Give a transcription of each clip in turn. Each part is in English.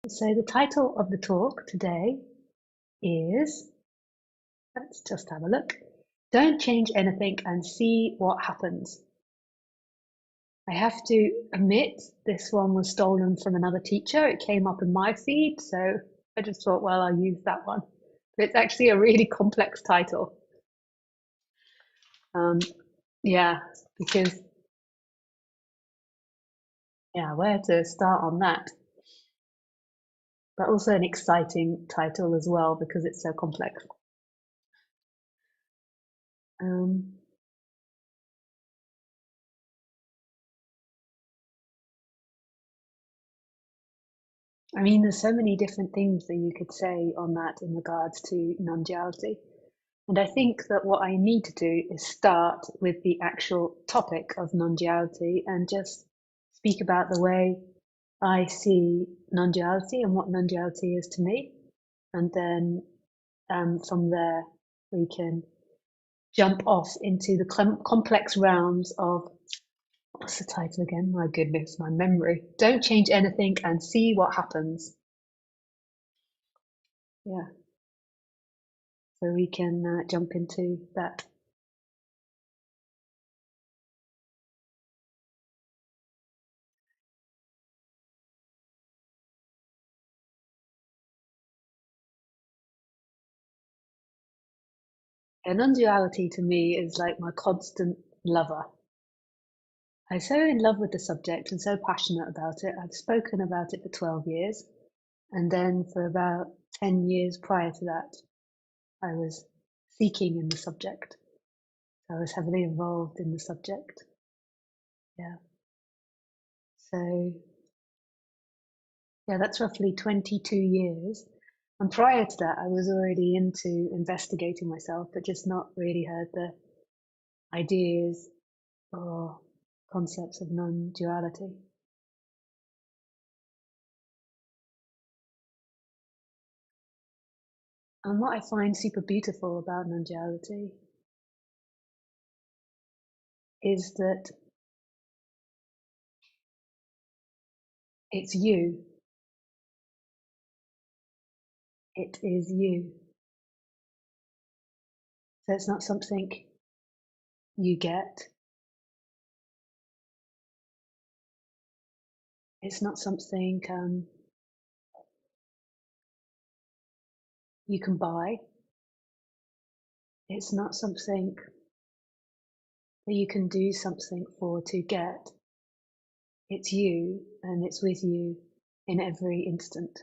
So the title of the talk today is, let's just have a look, Don't Change Anything and See What Happens. I have to admit this one was stolen from another teacher. It came up in my feed, so I just thought, well, I'll use that one. But it's actually a really complex title. Um, yeah, because, yeah, where to start on that? But also an exciting title as well because it's so complex. Um, I mean, there's so many different things that you could say on that in regards to non-duality. And I think that what I need to do is start with the actual topic of non-duality and just speak about the way I see non-duality and what non-duality is to me. And then from there, we can jump off into the complex realms of, what's the title again? My goodness, my memory. Don't change anything and see what happens. Yeah. So we can jump into that. And non-duality to me is like my constant lover. I'm so in love with the subject and so passionate about it. I've spoken about it for 12 years. And then for about 10 years prior to that, I was seeking in the subject. I was heavily involved in the subject. Yeah. So, yeah, that's roughly 22 years. And prior to that, I was already into investigating myself, but just not really heard the ideas or concepts of non-duality. And what I find super beautiful about non-duality is that it's you. It is you. So it's not something you get. It's not something you can buy. It's not something that you can do something for to get. It's you, and it's with you in every instant.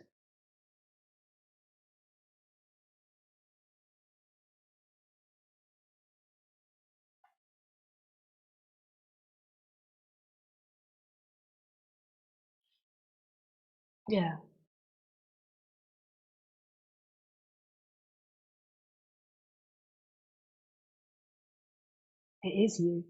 Yeah, it is you.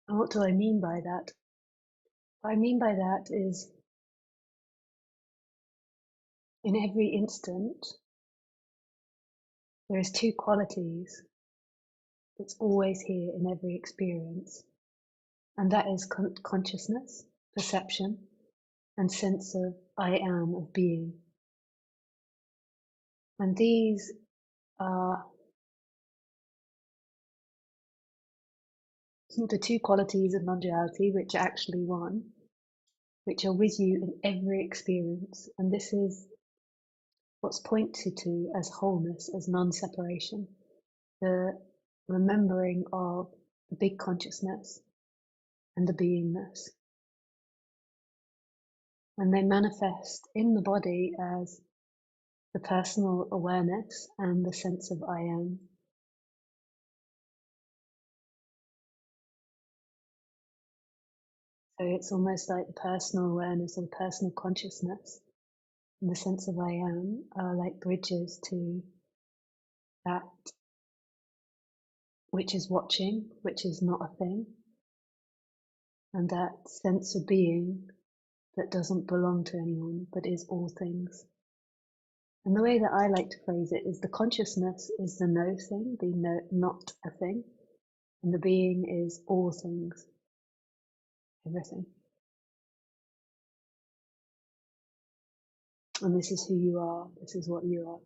And what do I mean by that? What I mean by that is in every instant, there is two qualities that's always here in every experience. And that is consciousness, perception, and sense of I am, of being. And these are the two qualities of non-duality, which are actually one, which are with you in every experience. And this is what's pointed to as wholeness, as non-separation, the remembering of the big consciousness and the beingness. And they manifest in the body as the personal awareness and the sense of I am. So it's almost like the personal awareness or the personal consciousness and the sense of I am are like bridges to that which is watching, which is not a thing, and that sense of being that doesn't belong to anyone but is all things. And the way that I like to phrase it is the consciousness is the no thing, the no, not a thing, and the being is all things, everything. And this is who you are, this is what you are.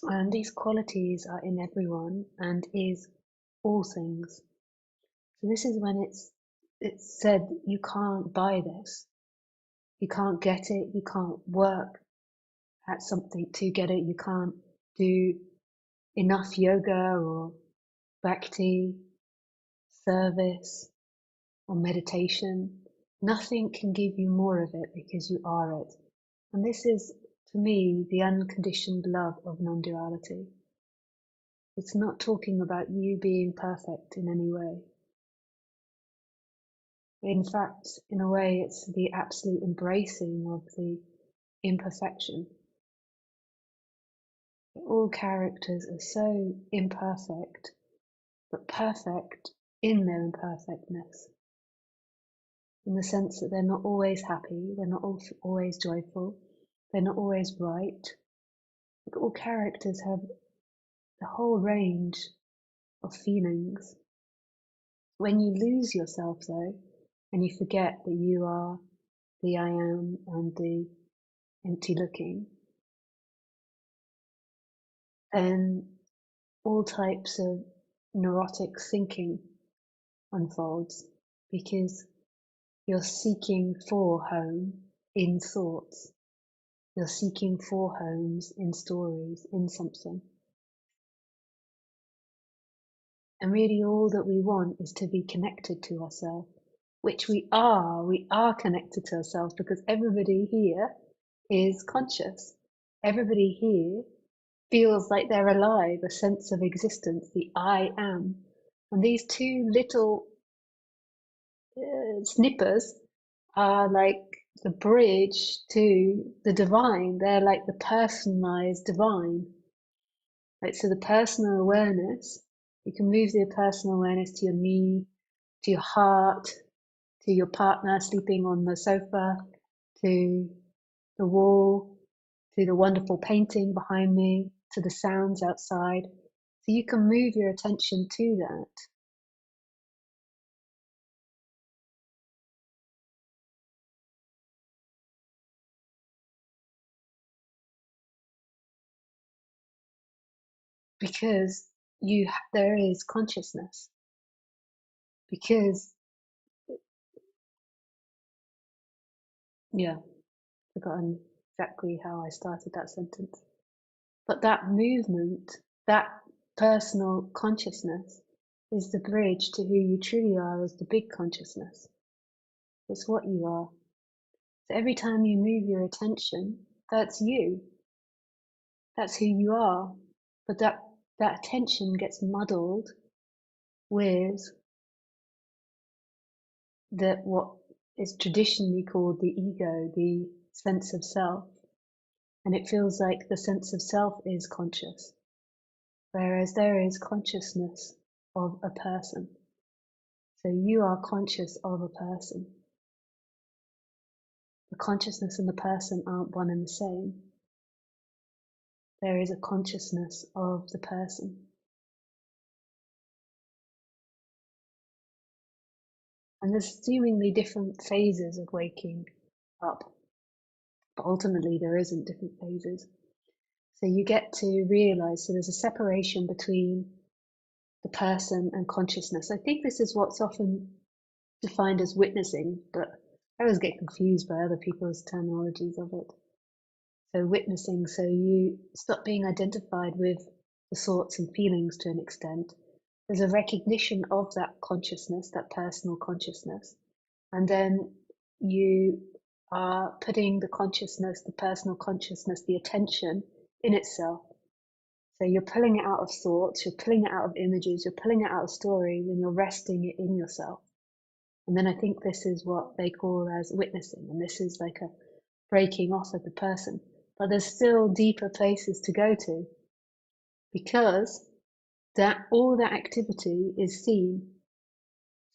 And these qualities are in everyone and is all things. So this is when it's said you can't buy this, you can't get it, you can't work at something to get it, you can't do enough yoga or bhakti, service or meditation. Nothing can give you more of it because you are it. And this is, to me, the unconditioned love of non-duality. It's not talking about you being perfect in any way. In fact, in a way, it's the absolute embracing of the imperfection. All characters are so imperfect, but perfect in their imperfectness, in the sense that they're not always happy, they're not always joyful, they're not always right. But all characters have the whole range of feelings. When you lose yourself, though, and you forget that you are the I am and the empty looking, then all types of neurotic thinking unfolds because you're seeking for home in thoughts. You're seeking for homes in stories, in something. And really all that we want is to be connected to ourselves, which we are. We are connected to ourselves because everybody here is conscious. Everybody here feels like they're alive, a sense of existence, the I am. And these two little snippers are like the bridge to the divine. They're like the personalized divine. Right? So the personal awareness, you can move the personal awareness to your knee, to your heart, to your partner sleeping on the sofa, to the wall, to the wonderful painting behind me, to the sounds outside. So you can move your attention to that. Because there is consciousness, because yeah, forgotten exactly how I started that sentence, but that movement, that personal consciousness is the bridge to who you truly are as the big consciousness. It's what you are. So every time you move your attention, that's you, that's who you are. But that attention gets muddled with what is traditionally called the ego, the sense of self. And it feels like the sense of self is conscious, whereas there is consciousness of a person. So you are conscious of a person. The consciousness and the person aren't one and the same. There is a consciousness of the person. And there's seemingly different phases of waking up, but ultimately there isn't different phases. So you get to realize, so there's a separation between the person and consciousness. I think this is what's often defined as witnessing, but I always get confused by other people's terminologies of it. So witnessing, so you stop being identified with the thoughts and feelings to an extent. There's a recognition of that consciousness, that personal consciousness. And then you are putting the consciousness, the personal consciousness, the attention in itself. So you're pulling it out of thoughts, you're pulling it out of images, you're pulling it out of stories, and you're resting it in yourself. And then I think this is what they call as witnessing. And this is like a breaking off of the person. But there's still deeper places to go to, because that all that activity is seen.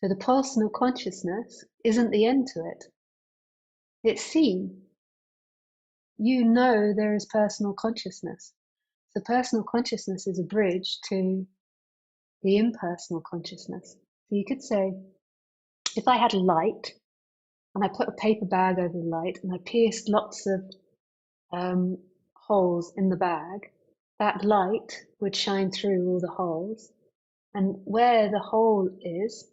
So the personal consciousness isn't the end to it. It's seen. You know there is personal consciousness. So personal consciousness is a bridge to the impersonal consciousness. So you could say, if I had a light and I put a paper bag over the light and I pierced lots of holes in the bag, that light would shine through all the holes. And where the hole is,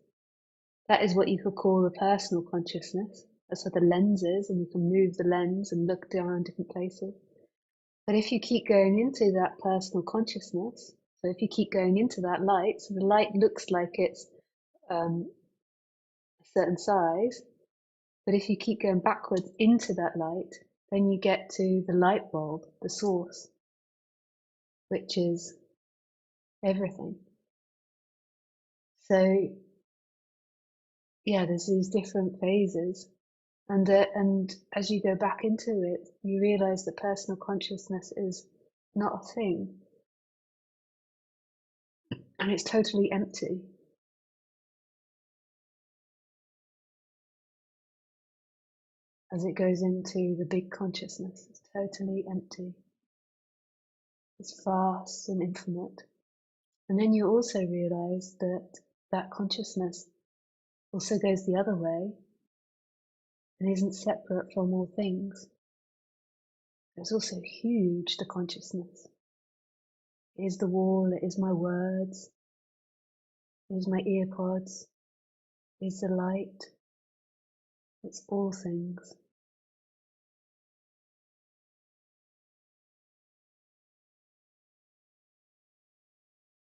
that is what you could call the personal consciousness. That's where the lens is, and you can move the lens and look down different places. But if you keep going into that personal consciousness, so if you keep going into that light, so the light looks like it's a certain size, but if you keep going backwards into that light, then you get to the light bulb, the source, which is everything. So yeah, there's these different phases, and as you go back into it, you realize that personal consciousness is not a thing, and it's totally empty. As it goes into the big consciousness, it's totally empty. It's vast and infinite. And then you also realize that that consciousness also goes the other way and isn't separate from all things. It's also huge, the consciousness. It is the wall, it is my words, it is my ear pods, it is the light, it's all things.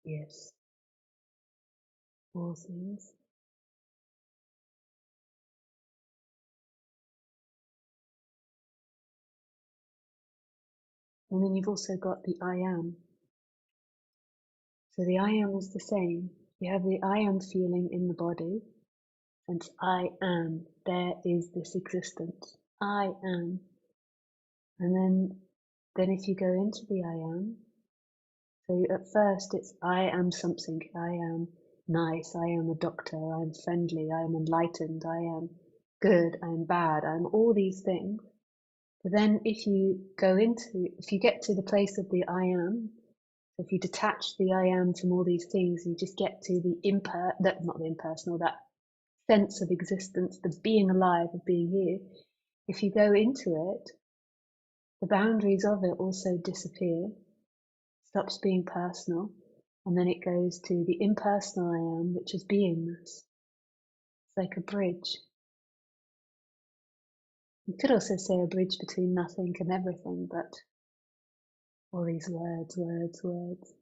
Yes, all things. And then you've also got the I am. So the I am is the same. You have the I am feeling in the body, and I am. There is this existence. I am. And then if you go into the I am, so at first it's I am something. I am nice. I am a doctor. I am friendly. I am enlightened. I am good. I am bad. I am all these things. But then if you get to the place of the I am, so if you detach the I am from all these things, you just get to not the impersonal, that sense of existence, the being alive, of being here. If you go into it, the boundaries of it also disappear, stops being personal, and then it goes to the impersonal I am, which is beingness. It's like a bridge. You could also say a bridge between nothing and everything, but all these words, words, words.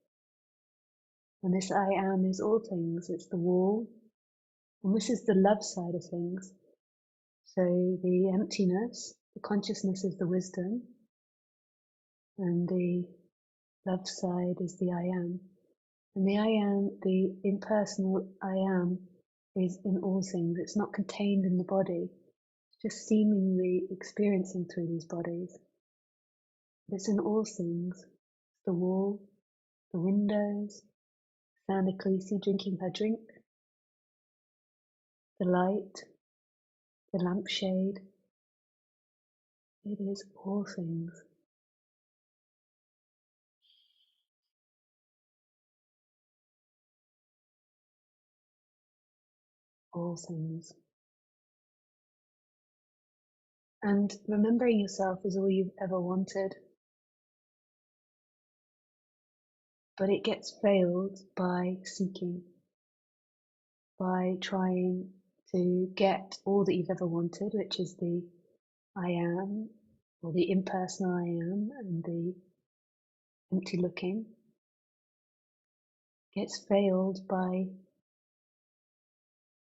And this I am is all things. It's the wall. And this is the love side of things. So the emptiness, the consciousness is the wisdom, and the love side is the I am. And the I am, the impersonal I am, is in all things. It's not contained in the body. It's just seemingly experiencing through these bodies. It's in all things, the wall, the windows, sound of Khaleesi drinking her drink, the light, the lampshade. It is all things. All things. And remembering yourself is all you've ever wanted, but it gets veiled by seeking, by trying to get all that you've ever wanted, which is the I am, or the impersonal I am, and the empty looking, gets veiled by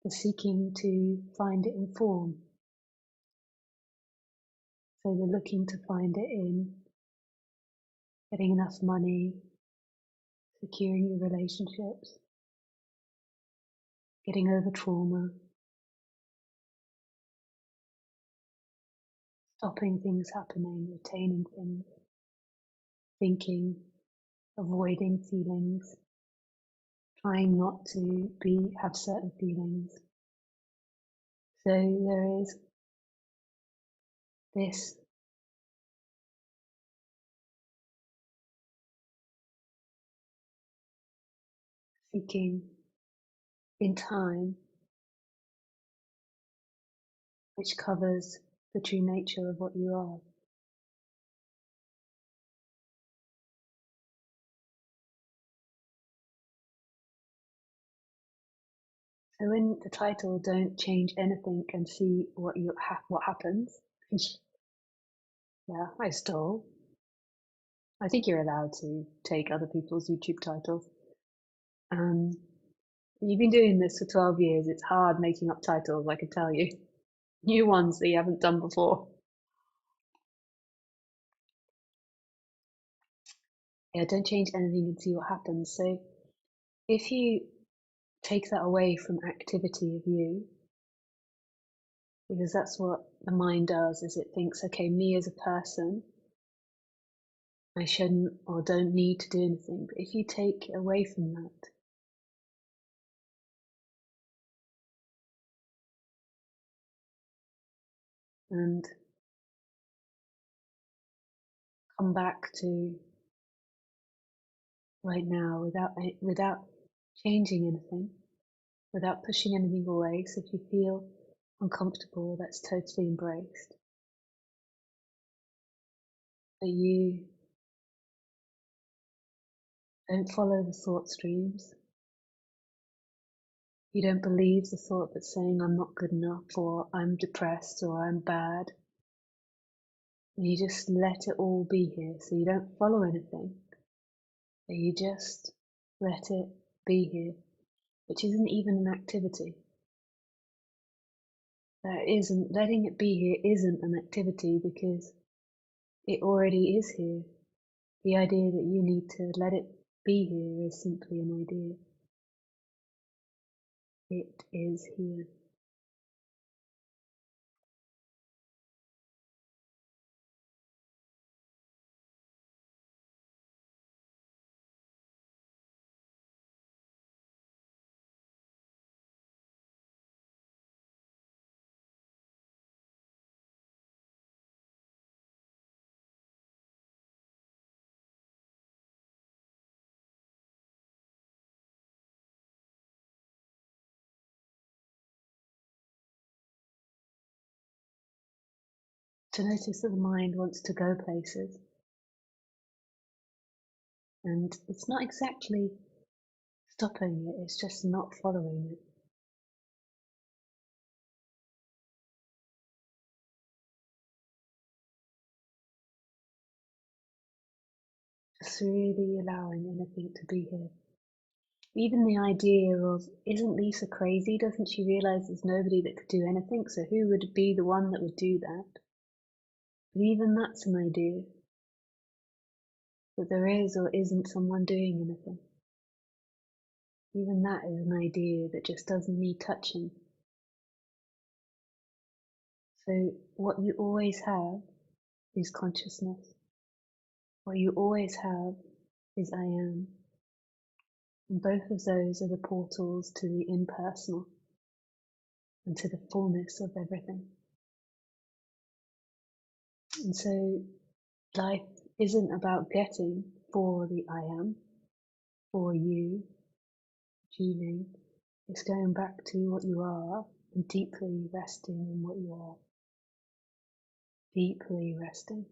the seeking to find it in form. So the looking to find it in getting enough money, securing your relationships, getting over trauma, stopping things happening, retaining things, thinking, avoiding feelings, trying not to have certain feelings. So there is this seeking in time, which covers the true nature of what you are. So in the title, don't change anything and see what happens. Yeah, I stole. I think you're allowed to take other people's YouTube titles. You've been doing this for 12 years. It's hard making up titles, I can tell you. New ones that you haven't done before. Yeah, don't change anything and see what happens. So if you take that away from activity of you, because that's what the mind does, is it thinks, okay, me as a person, I shouldn't or don't need to do anything. But if you take away from that, and come back to right now without changing anything, without pushing anything away. So if you feel uncomfortable, that's totally embraced. That you don't follow the thought streams. You don't believe the thought that's saying I'm not good enough, or I'm depressed, or I'm bad. And you just let it all be here. So you don't follow anything. You just let it be here, which isn't even an activity. Letting it be here isn't an activity because it already is here. The idea that you need to let it be here is simply an idea. It is here. To notice that the mind wants to go places, and it's not exactly stopping it, it's just not following it. Just really allowing anything to be here. Even the idea of, isn't Lisa crazy? Doesn't she realize there's nobody that could do anything? So who would be the one that would do that? But even that's an idea, that there is or isn't someone doing anything. Even that is an idea that just doesn't need touching. So what you always have is consciousness. What you always have is I am. And both of those are the portals to the impersonal and to the fullness of everything. And so life isn't about getting for the I am, for you, achieving. It's going back to what you are and deeply resting in what you are. Deeply resting.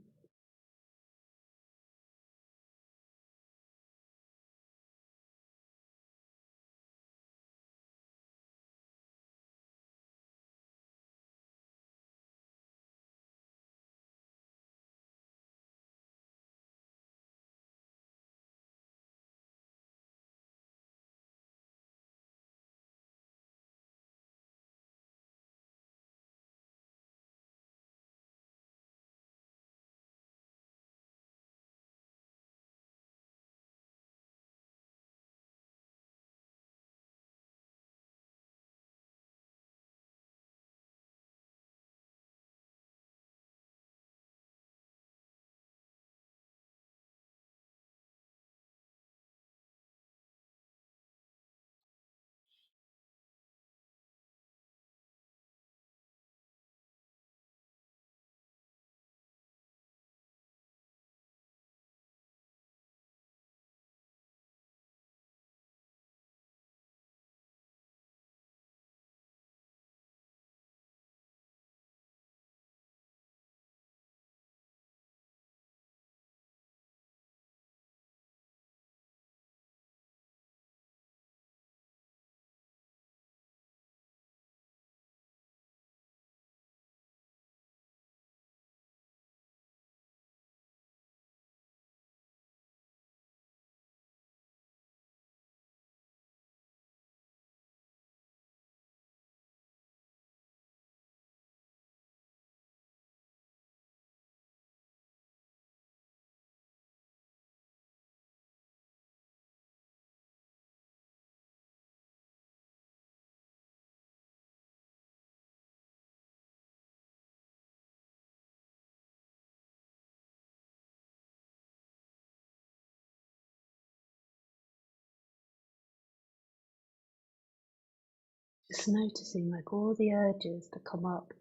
Just noticing like all the urges that come up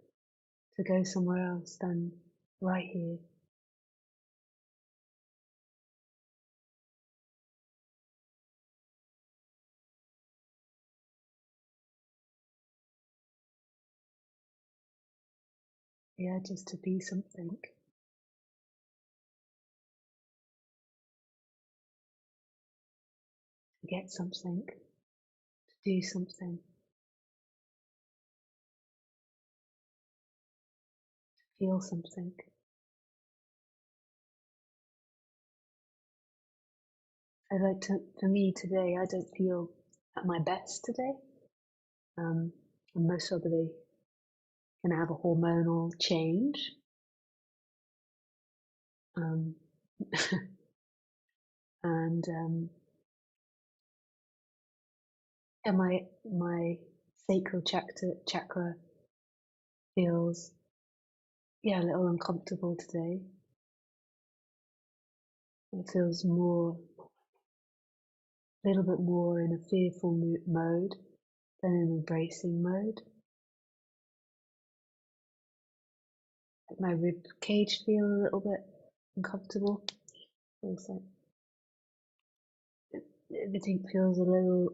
to go somewhere else than right here. The urges to be something, to get something, to do something, to feel something. So like for me today, I don't feel at my best today. I'm most probably going to have a hormonal change. Um, and yeah, my sacral chakra feels a little uncomfortable today. It feels a little bit more in a fearful mode than an embracing mode. Like my rib cage feel a little bit uncomfortable. Also, everything feels a little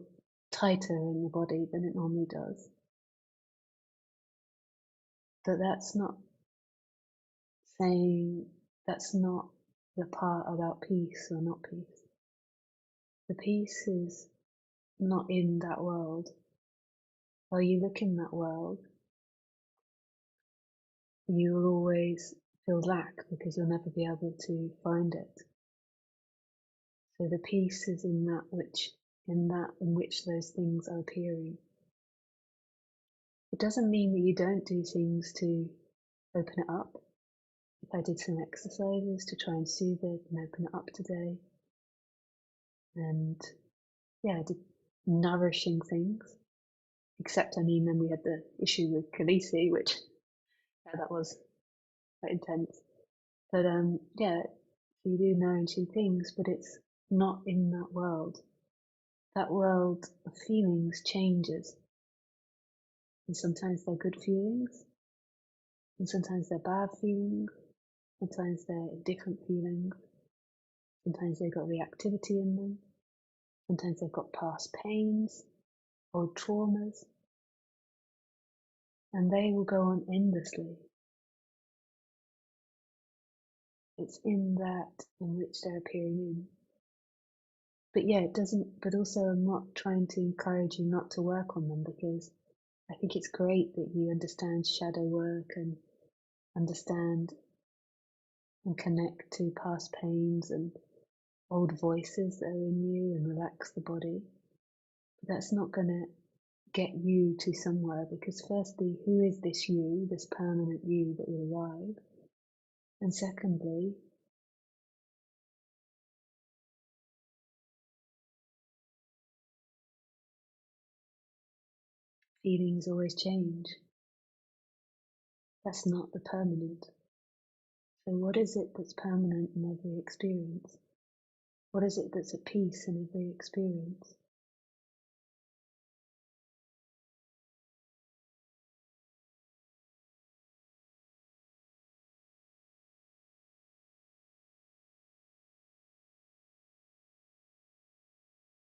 tighter in the body than it normally does. But that's not saying that's not the part about peace or not peace. The peace is not in that world. While you look in that world, you will always feel lack because you'll never be able to find it. So the peace is in that in which those things are appearing. It doesn't mean that you don't do things to open it up. If I did some exercises to try and soothe it and open it up today, and I did nourishing things. Except, I mean, then we had the issue with Khaleesi, which that was quite intense. But So you do know and see things, but it's not in that world. That world of feelings changes. And sometimes they're good feelings, and sometimes they're bad feelings, sometimes they're different feelings, sometimes they've got reactivity in them, sometimes they've got past pains, old traumas, and they will go on endlessly. It's in that in which they're appearing in. But yeah, it doesn't, but also I'm not trying to encourage you not to work on them, because I think it's great that you understand shadow work and understand and connect to past pains and old voices that are in you and relax the body. But that's not going to get you to somewhere, because firstly, who is this you, this permanent you that will arrive? And secondly, feelings always change. That's not the permanent. So what is it that's permanent in every experience? What is it that's at peace in every experience?